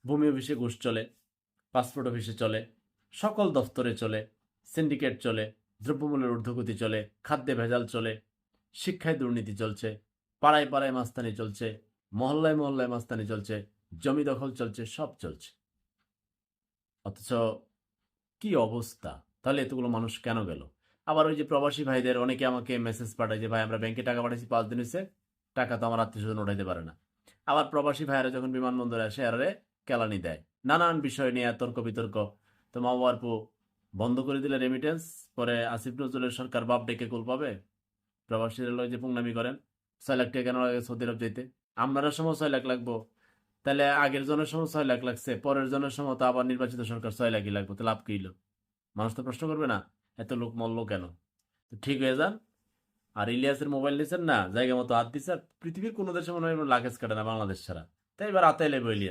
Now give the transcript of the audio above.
ভূমি অফিসে ঘুষ চলে, পাসপোর্ট অফিসে চলে, সকল দফতরে চলে, সিন্ডিকেট চলে, দ্রব্যমূল্যের ঊর্ধ্বগতি চলে, খাদ্যে ভেজাল চলে, শিক্ষায় দুর্নীতি চলছে, পাড়ায় পাড়ায় মাস্তানি চলছে, মহল্লায় মহল্লায় মাস্তানি চলছে, জমি দখল চলছে, সব চলছে। অথচ কি অবস্থা! তাহলে এতগুলো মানুষ কেন গেল? আবার ওই যে প্রবাসী ভাইদের অনেকে আমাকে মেসেজ পাঠায় যে ভাই আমরা ব্যাংকে টাকা পাঠাইছি 5 দিন হয়েছে, টাকা তো আমার আত্মীয় স্বজন উঠাইতে পারে না। আবার প্রবাসী ভাইয়েরা যখন বিমানবন্দরে আসে এরারে কেলানি দেয় নানান বিষয় নিয়ে তর্ক বিতর্ক। তো মা বাবার পো বন্ধ করে দিলে রেমিটেন্স, পরে আসিফ নজরুলের সরকার বাপ ডেকে কুল পাবে। প্রবাসীরা লয় যে পুংনামি করেন 6 লাখ টাকা কেন লাগে সৌদি আরব যাইতে? আপনার সময় 6 লাখ লাগবো, তাহলে আগের জনের সময় 6 লাখ লাগছে, পরের জনের সময় তো আবার নির্বাচিত সরকার 6 লাখই লাগবে, তো লাভ কি হইলো? মানুষ তো প্রশ্ন করবে না এত লোক মরলো কেন? তো ঠিক হয়ে যান। আর ইলিয়াসের মোবাইল নিয়েছেন না, জায়গা মতো হাত দিচ্ছে, আর পৃথিবীর কোনো দেশে মনে হয় লাগেজ কাটে না বাংলাদেশ ছাড়া। তাই এবার আতাইলে বইলি